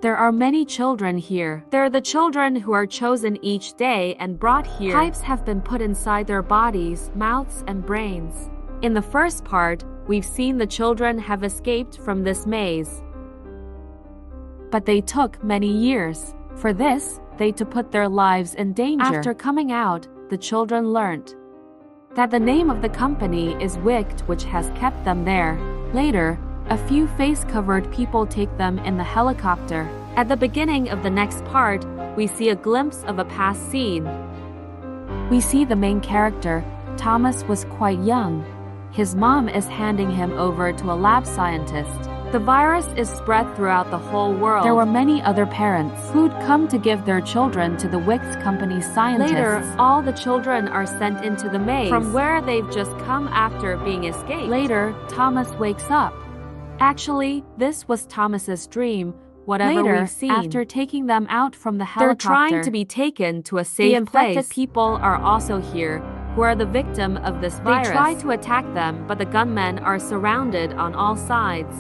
There are many children here. They're the children who are chosen each day and brought here. Pipes have been put inside their bodies, mouths, and brains. In the first part, we've seen the children have escaped from this maze. But they took many years. For this, they to put their lives in danger. After coming out, the children learnt that the name of the company is Wicked, which has kept them there. Later, a few face-covered people take them in the helicopter. At the beginning of the next part, we see a glimpse of a past scene. We see the main character, Thomas, was quite young. His mom is handing him over to a lab scientist. The virus is spread throughout the whole world. There were many other parents who'd come to give their children to the Wicked company's scientists. Later, all the children are sent into the maze from where they've just come after being escaped. Later, Thomas wakes up. Actually, this was Thomas's dream. Whatever we've seen. After taking them out from the helicopter, they're trying to be taken to a safe place. The infected people are also here, who are the victim of this virus. They try to attack them, but the gunmen are surrounded on all sides,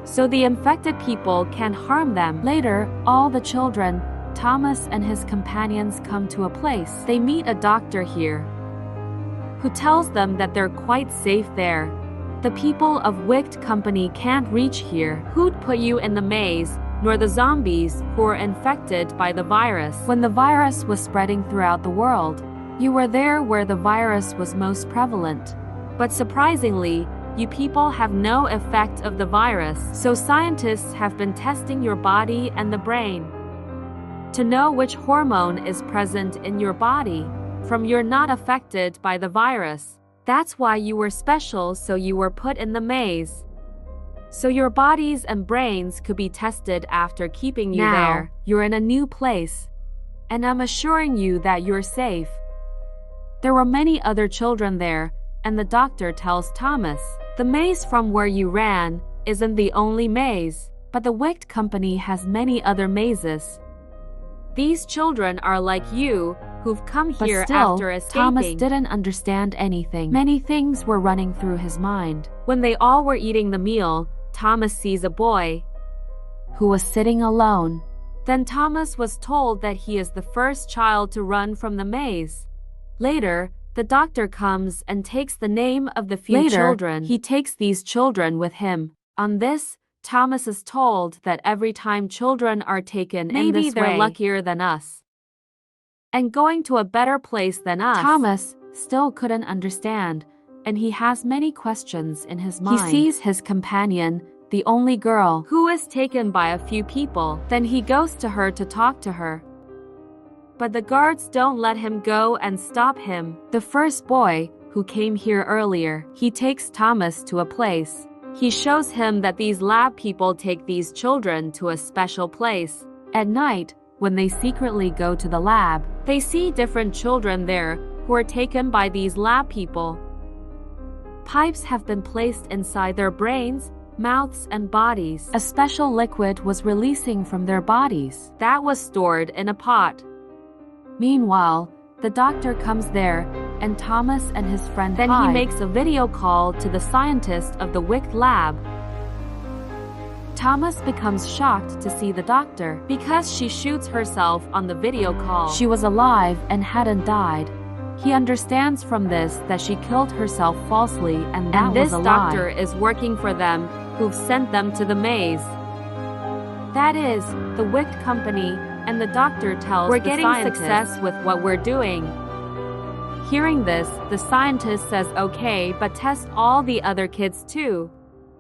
so the infected people can't harm them. Later, all the children, Thomas and his companions, come to a place. They meet a doctor here, who tells them that they're quite safe there. The people of Wicked Company can't reach here. Who'd put you in the maze, nor the zombies who were infected by the virus. When the virus was spreading throughout the world, you were there where the virus was most prevalent. But surprisingly, you people have no effect of the virus, so scientists have been testing your body and the brain to know which hormone is present in your body. From you're not affected by the virus. That's why you were special, so you were put in the maze, so your bodies and brains could be tested after keeping you there. You're in a new place, and I'm assuring you that you're safe. There were many other children there, and the doctor tells Thomas, the maze from where you ran isn't the only maze, but the Wicked Company has many other mazes. These children are like you, who've come here after escaping. Thomas didn't understand anything. Many things were running through his mind. When they all were eating the meal, Thomas sees a boy who was sitting alone. Then Thomas was told that he is the first child to run from the maze. Later, the doctor comes and takes the name of the few children. He takes these children with him. On this, Thomas is told that every time children are taken in this way, they're luckier than us and going to a better place than us. Thomas still couldn't understand, and he has many questions in his mind. He sees his companion, the only girl, who is taken by a few people. Then he goes to her to talk to her, but the guards don't let him go and stop him. The first boy, who came here earlier, he takes Thomas to a place. He shows him that these lab people take these children to a special place. At night, when they secretly go to the lab, they see different children there who are taken by these lab people. Pipes have been placed inside their brains, mouths, and bodies. A special liquid was releasing from their bodies that was stored in a pot. Meanwhile, the doctor comes there, and Thomas and his friend hide. Then he makes a video call to the scientist of the Wicked lab. Thomas becomes shocked to see the doctor because she shoots herself on the video call. She was alive and hadn't died. He understands from this that she killed herself falsely, and that was a lie. This doctor is working for them, who've sent them to the maze. That is, the Wicked Company, and the doctor tells the scientist, we're getting success with what we're doing. Hearing this, the scientist says okay, but test all the other kids too.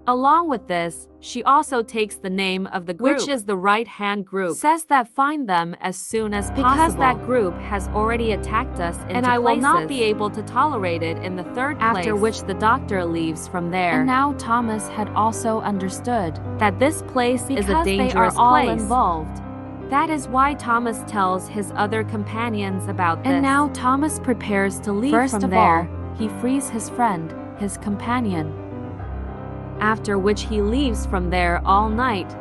Along with this, she also takes the name of the group, which is the right-hand group, says that find them as soon as possible, because that group has already attacked us into and I will not be able to tolerate it in the third place. After which the doctor leaves from there. And now Thomas had also understood that this place is a dangerous place. They are all involved. That is why Thomas tells his other companions about this. And now Thomas prepares to leave from there. He frees his friend, his companion, after which he leaves from there all night.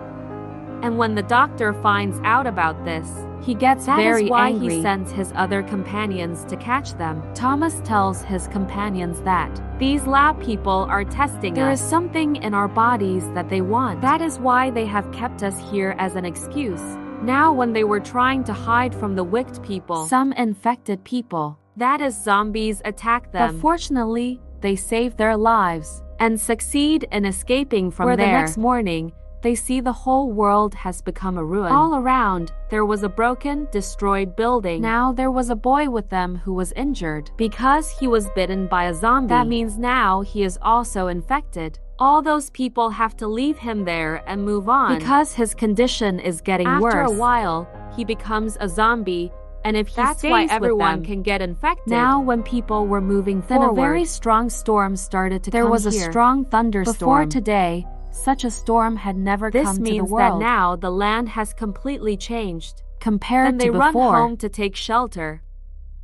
And when the doctor finds out about this, he gets very angry. He sends his other companions to catch them. Thomas tells his companions that these lab people are testing us. There is something in our bodies that they want. That is why they have kept us here as an excuse. Now when they were trying to hide from the wicked people, some infected people, that is zombies, attack them. But fortunately, they save their lives and succeed in escaping from there. The next morning, they see the whole world has become a ruin. All around, there was a broken, destroyed building. Now there was a boy with them who was injured. Because he was bitten by a zombie. That means now he is also infected. All those people have to leave him there and move on. Because his condition is getting worse. After a while, he becomes a zombie. And if he stays why everyone with them, can get infected. Now when people were moving forward, then a very strong storm started to come here. There was a strong thunderstorm. Before today, such a storm had never come to the world. This means that now the land has completely changed. Compared to before. Then they run home to take shelter.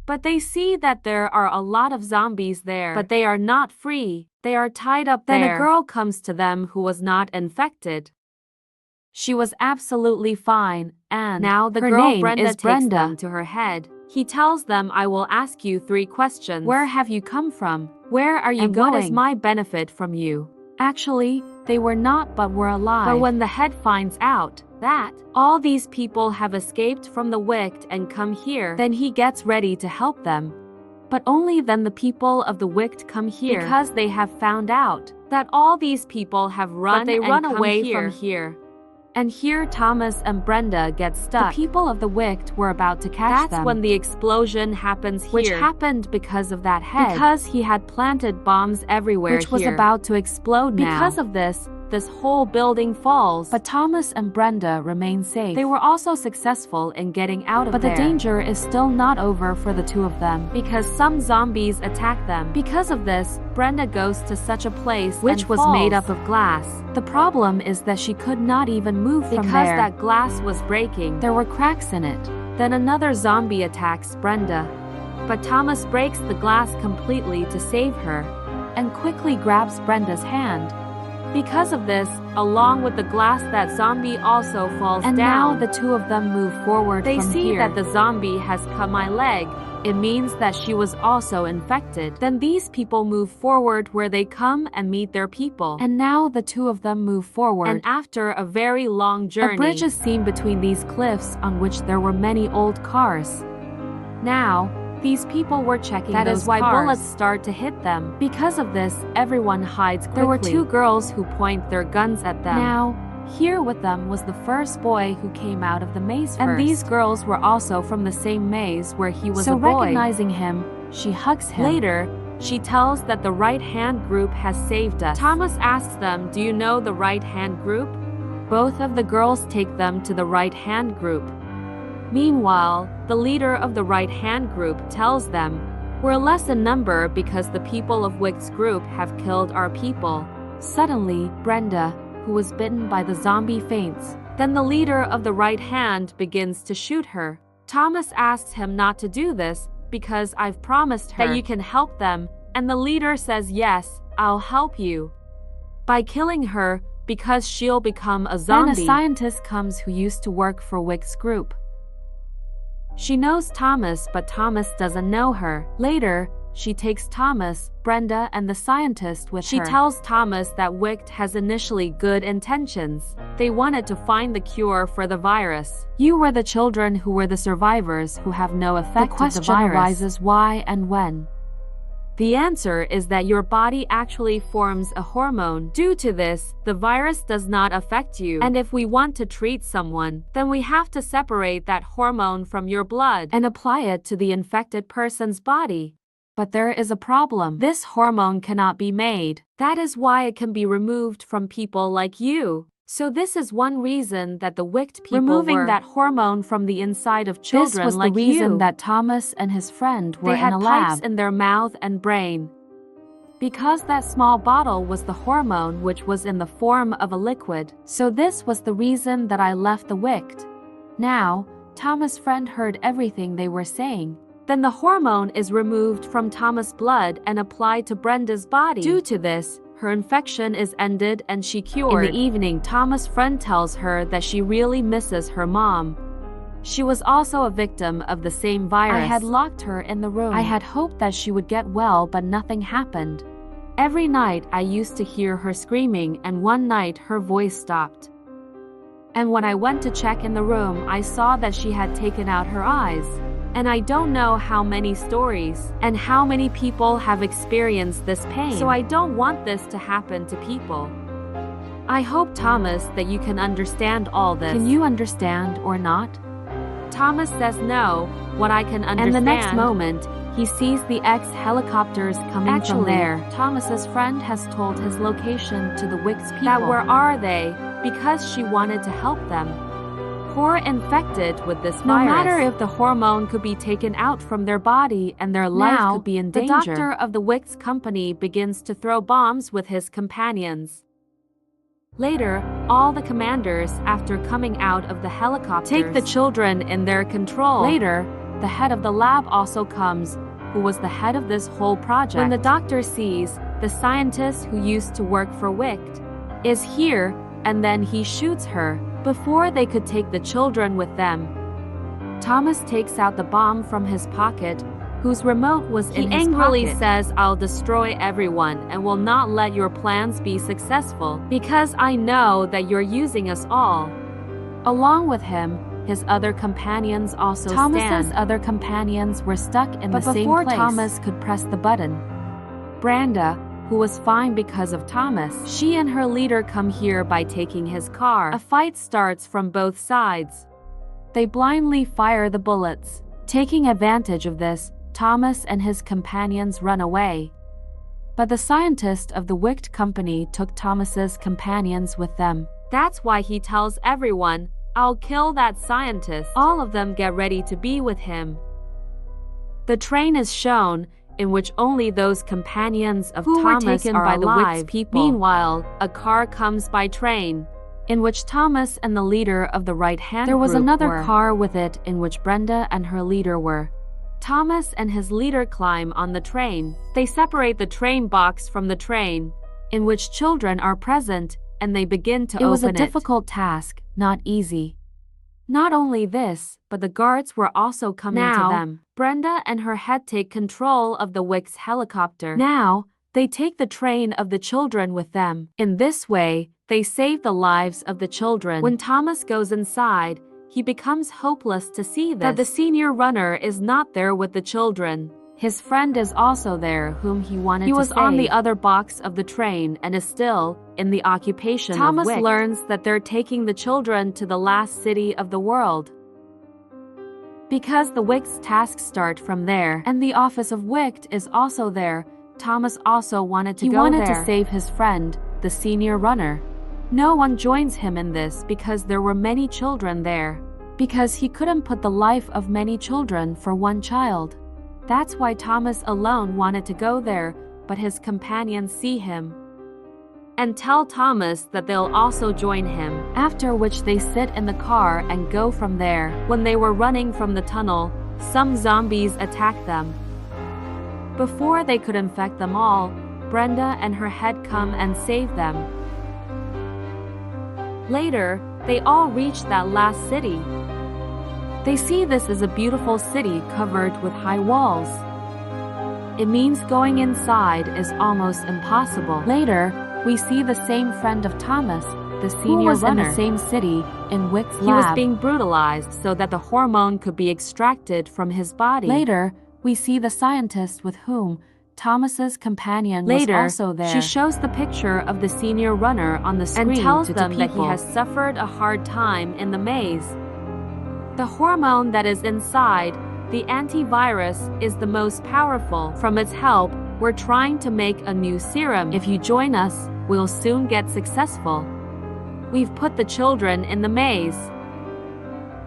But they see that there are a lot of zombies there. But they are not free. They are tied up there. Then a girl comes to them who was not infected. She was absolutely fine, and now the girl Brenda takes them to her head. He tells them, I will ask you 3 questions. Where have you come from? Where are you and going? What is my benefit from you? Actually, they were not but were alive. But when the head finds out that all these people have escaped from the wicked and come here, then he gets ready to help them. But only then the people of the wicked come here. Because they have found out that all these people have run, but they run away from here. And here Thomas and Brenda get stuck. The people of the wicked were about to catch them. That's when the explosion happens here. Which happened because of that head. Because he had planted bombs everywhere which was about to explode now. Because of this whole building falls. But Thomas and Brenda remain safe. They were also successful in getting out of there. But the danger is still not over for the 2 of them. Because some zombies attack them. Because of this, Brenda goes to such a place which was made up of glass. The problem is that she could not even move from there. Because that glass was breaking. There were cracks in it. Then another zombie attacks Brenda. But Thomas breaks the glass completely to save her and quickly grabs Brenda's hand. Because of this, along with the glass, that zombie also falls down. And now the 2 of them move forward They from see here. that the zombie has cut my leg. It means that she was also infected. Then these people move forward where they come and meet their people. And now the 2 of them move forward. And after a very long journey, a bridge is seen between these cliffs on which there were many old cars. Now, these people were checking that those is why cars. bullets start to hit them. Because of this, everyone hides quickly. There were 2 girls who point their guns at them. Now, here with them was the first boy who came out of the maze first. And these girls were also from the same maze where he was a boy. So recognizing him, she hugs him. Later, she tells that the right-hand group has saved us. Thomas asks them, do you know the right-hand group? Both of the girls take them to the right-hand group. Meanwhile, the leader of the right-hand group tells them, we're less in number because the people of Wick's group have killed our people. Suddenly, Brenda, who was bitten by the zombie, faints. Then the leader of the right hand begins to shoot her. Thomas asks him not to do this because I've promised her that you can help them, and the leader says yes, I'll help you by killing her because she'll become a zombie. Then a scientist comes who used to work for Wick's group. She knows Thomas, but Thomas doesn't know her. Later, she takes Thomas, Brenda, and the scientist with her. She tells Thomas that Wick has initially good intentions. They wanted to find the cure for the virus. You were the children who were the survivors who have no effect of the virus. The question arises why and when. The answer is that your body actually forms a hormone. Due to this, the virus does not affect you. And if we want to treat someone, then we have to separate that hormone from your blood and apply it to the infected person's body. But there is a problem. This hormone cannot be made. That is why it can be removed from people like you. So this is one reason that the wicked people removing that hormone from the inside of children like you. This was the reason that Thomas and his friend were in a lab. They had pipes in their mouth and brain. Because that small bottle was the hormone which was in the form of a liquid. So this was the reason that I left the wicked. Now, Thomas' friend heard everything they were saying. Then the hormone is removed from Thomas' blood and applied to Brenda's body. Due to this, her infection is ended and she cured. In the evening, Thomas' friend tells her that she really misses her mom. She was also a victim of the same virus. I had locked her in the room. I had hoped that she would get well, but nothing happened. Every night I used to hear her screaming, and one night her voice stopped. And when I went to check in the room, I saw that she had taken out her eyes. And I don't know how many stories and how many people have experienced this pain. So I don't want this to happen to people. I hope, Thomas, that you can understand all this. Can you understand or not? Thomas says no, what I can understand. And the next moment, he sees the helicopters coming from there. Thomas's friend has told his location to the Wicks people. That where are they? Because she wanted to help them. Poor infected with this virus. No matter if the hormone could be taken out from their body and their life could be in danger. The doctor of the Wicks company begins to throw bombs with his companions. Later, all the commanders, after coming out of the helicopters, take the children in their control. Later, the head of the lab also comes, who was the head of this whole project. When the doctor sees the scientist who used to work for Wicked is here, and then he shoots her before they could take the children with them. Thomas takes out the bomb from his pocket, whose remote was in his pocket. He angrily says, "I'll destroy everyone and will not let your plans be successful because I know that you're using us all." Along with him, his other companions also Thomas's other companions were stuck in the same place. But before Thomas could press the button, Brenda, who was fine because of Thomas, she and her leader come here by taking his car. A fight starts from both sides. They blindly fire the bullets. Taking advantage of this, Thomas and his companions run away. But the scientist of the Wicked company took Thomas's companions with them. That's why he tells everyone, "I'll kill that scientist." All of them get ready to be with him. The train is shown, in which only those companions of who Thomas were taken are by the alive. Wicks people. Meanwhile, a car comes by train, in which Thomas and the leader of the right-hand there was group another were. car with it in which Brenda and her leader were. Thomas and his leader climb on the train. They separate the train box from the train, in which children are present, and they begin to open it. It was a difficult task, not easy. Not only this, but the guards were also coming to them. Brenda and her head take control of the Wicks helicopter. Now, they take the train of the children with them. In this way, they save the lives of the children. When Thomas goes inside, he becomes hopeless to see that the senior runner is not there with the children. His friend is also there, whom he wanted to save. He was on the other box of the train and is still in the occupation of Wicked. Thomas learns that they're taking the children to the last city of the world. Because the Wick's tasks start from there, and the office of Wicked is also there, Thomas also wanted to go there. He wanted to save his friend, the senior runner. No one joins him in this because there were many children there. Because he couldn't put the life of many children for one child. That's why Thomas alone wanted to go there, but his companions see him and tell Thomas that they'll also join him, after which they sit in the car and go from there. When they were running from the tunnel, some zombies attacked them. Before they could infect them all, Brenda and her head come and save them. Later, they all reach that last city. They see this as a beautiful city covered with high walls. It means going inside is almost impossible. Later, we see the same friend of Thomas, the senior runner, in the same city, in Wick's lab. He was being brutalized so that the hormone could be extracted from his body. Later, we see the scientist with whom Thomas's companion was also there. She shows the picture of the senior runner on the screen and tells them that he has suffered a hard time in the maze. The hormone that is inside, the antivirus, is the most powerful. From its help, we're trying to make a new serum. If you join us, we'll soon get successful. We've put the children in the maze.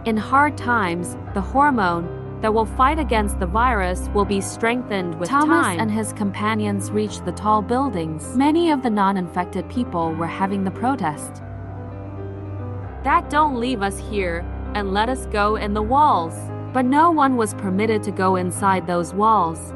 In hard times, the hormone that will fight against the virus will be strengthened with time. Thomas and his companions reached the tall buildings. Many of the non-infected people were having the protest. That don't leave us here and let us go in the walls. But no one was permitted to go inside those walls.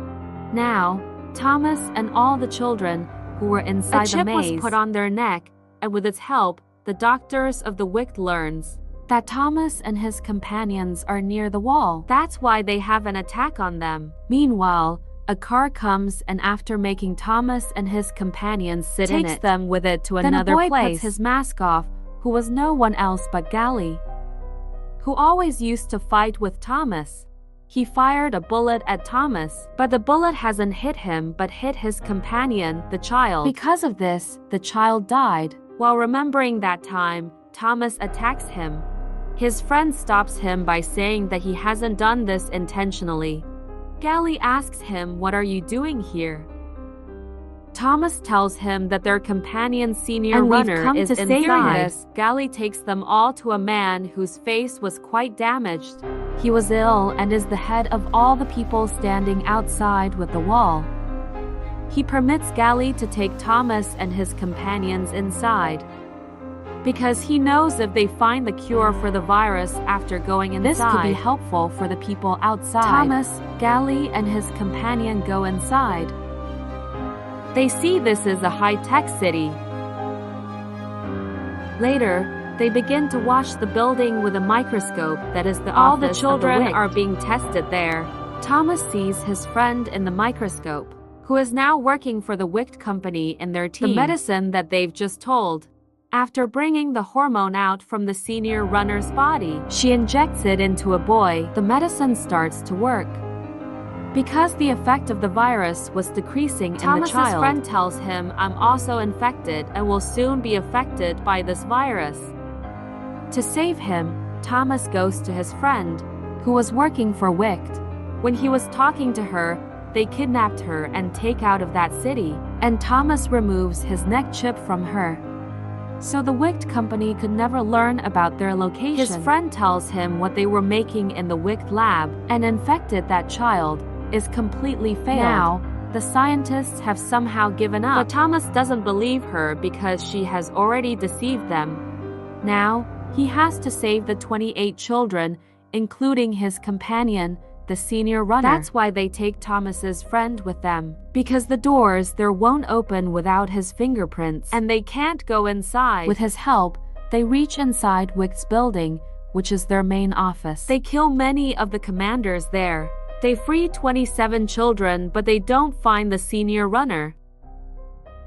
Now, Thomas and all the children who were inside the maze. A chip was put on their neck, and with its help, the doctors of the Wicked learns that Thomas and his companions are near the wall. That's why they have an attack on them. Meanwhile, a car comes and after making Thomas and his companions sit in it, takes them with it to then another a boy place. Puts his mask off, who was no one else but Gally, who always used to fight with Thomas. He fired a bullet at Thomas, but the bullet hasn't hit him but hit his companion, the child. Because of this, the child died. While remembering that time, Thomas attacks him. His friend stops him by saying that he hasn't done this intentionally. Gally asks him, "What are you doing here?" Thomas tells him that their companion senior runner is inside. Gally takes them all to a man whose face was quite damaged. He was ill and is the head of all the people standing outside with the wall. He permits Gally to take Thomas and his companions inside, because he knows if they find the cure for the virus after going inside, this could be helpful for the people outside. Thomas, Gally, and his companion go inside. They see this is a high-tech city. Later, they begin to watch the building with a microscope that is the all the office children of the are being tested there. Thomas sees his friend in the microscope, who is now working for the Wicked company in their team. The medicine that they've just told. After bringing the hormone out from the senior runner's body, she injects it into a boy. The medicine starts to work. Because the effect of the virus was decreasing in the child, Thomas's friend tells him, "I'm also infected and will soon be affected by this virus." To save him, Thomas goes to his friend, who was working for Wicked. When he was talking to her, they kidnapped her and take out of that city, and Thomas removes his neck chip from her, so the Wicked company could never learn about their location. His friend tells him what they were making in the Wicked lab and infected that child is completely failed. Now, the scientists have somehow given up, but Thomas doesn't believe her because she has already deceived them. Now, he has to save the 28 children, including his companion, the senior runner. That's why they take Thomas's friend with them, because the doors there won't open without his fingerprints, and they can't go inside. With his help, they reach inside Wicked's building, which is their main office. They kill many of the commanders there. They free 27 children, but they don't find the senior runner.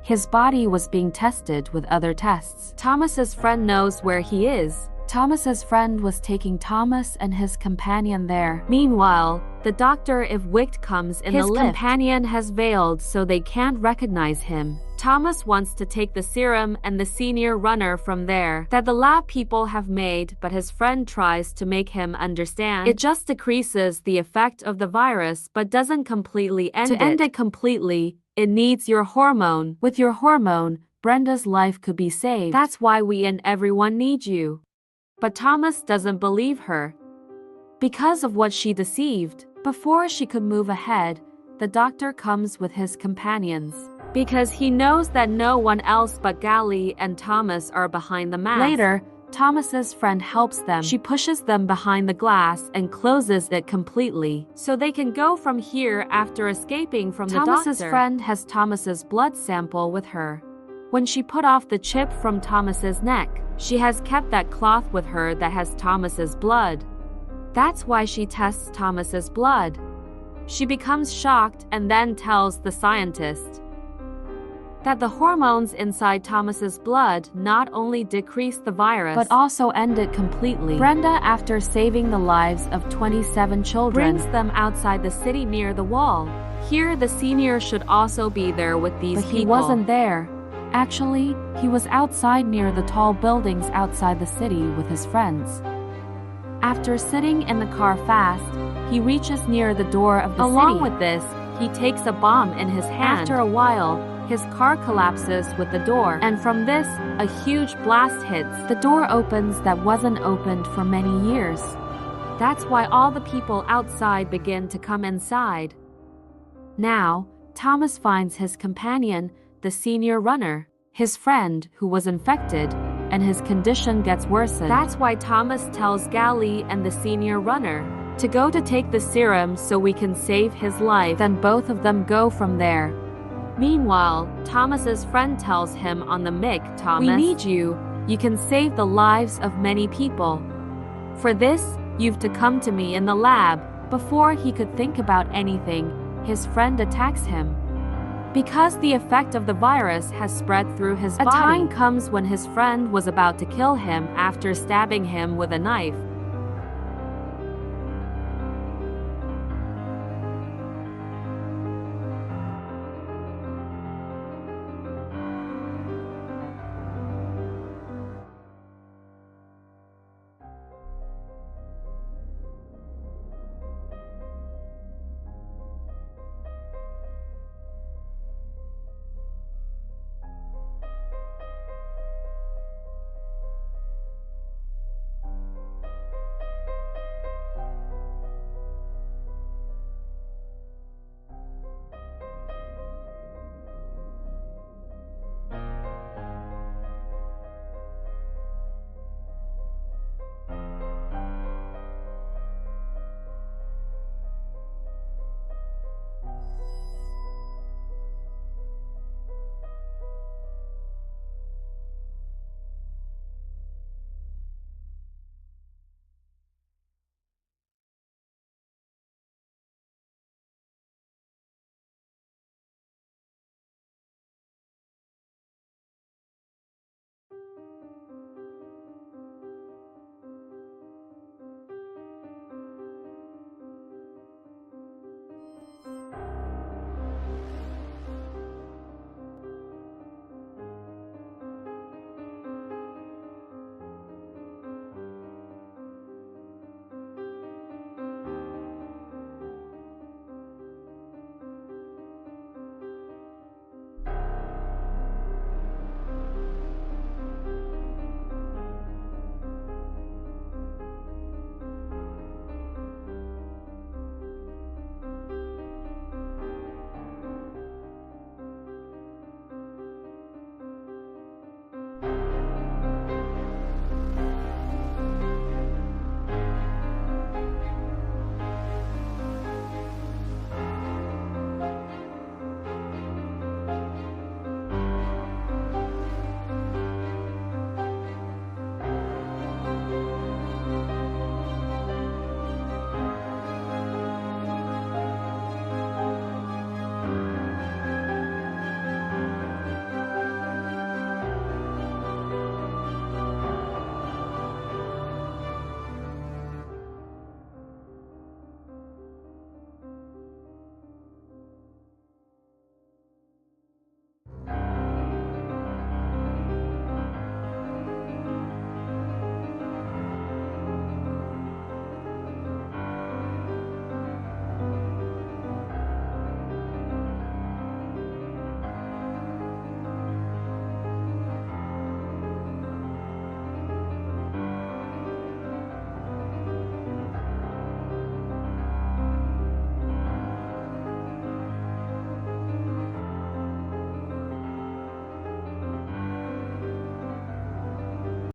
His body was being tested with other tests. Thomas's friend knows where he is. Thomas's friend was taking Thomas and his companion there. Meanwhile, the doctor, if Wicked comes in the lift, his companion has veiled so they can't recognize him. Thomas wants to take the serum and the senior runner from there that the lab people have made, but his friend tries to make him understand it just decreases the effect of the virus but doesn't completely end it. To end it completely, it needs your hormone. With your hormone, Brenda's life could be saved. That's why we and everyone need you. But Thomas doesn't believe her, because of what she deceived. Before she could move ahead, the doctor comes with his companions, because he knows that no one else but Gally and Thomas are behind the mask. Later, Thomas's friend helps them. She pushes them behind the glass and closes it completely, so they can go from here after escaping from the doctor. Thomas's friend has Thomas's blood sample with her. When she put off the chip from Thomas's neck, she has kept that cloth with her that has Thomas's blood. That's why she tests Thomas's blood. She becomes shocked and then tells the scientist that the hormones inside Thomas's blood not only decrease the virus, but also end it completely. Brenda, after saving the lives of 27 children, brings them outside the city near the wall. Here, the senior should also be there with these people. But he wasn't there. Actually, he was outside near the tall buildings outside the city with his friends. After sitting in the car fast, he reaches near the door of the city. Along with this, he takes a bomb in his hand. After a while, his car collapses with the door, and from this, a huge blast hits. The door opens that wasn't opened for many years. That's why all the people outside begin to come inside. Now, Thomas finds his companion, the senior runner, his friend who was infected, and his condition gets worsened. That's why Thomas tells Gally and the senior runner to go to take the serum so we can save his life. Then both of them go from there. Meanwhile, Thomas's friend tells him on the mic, Thomas, We need you. You can save the lives of many people. For this, you've to come to me in the lab. Before he could think about anything, his friend attacks him. Because the effect of the virus has spread through his body. A time comes when his friend was about to kill him after stabbing him with a knife,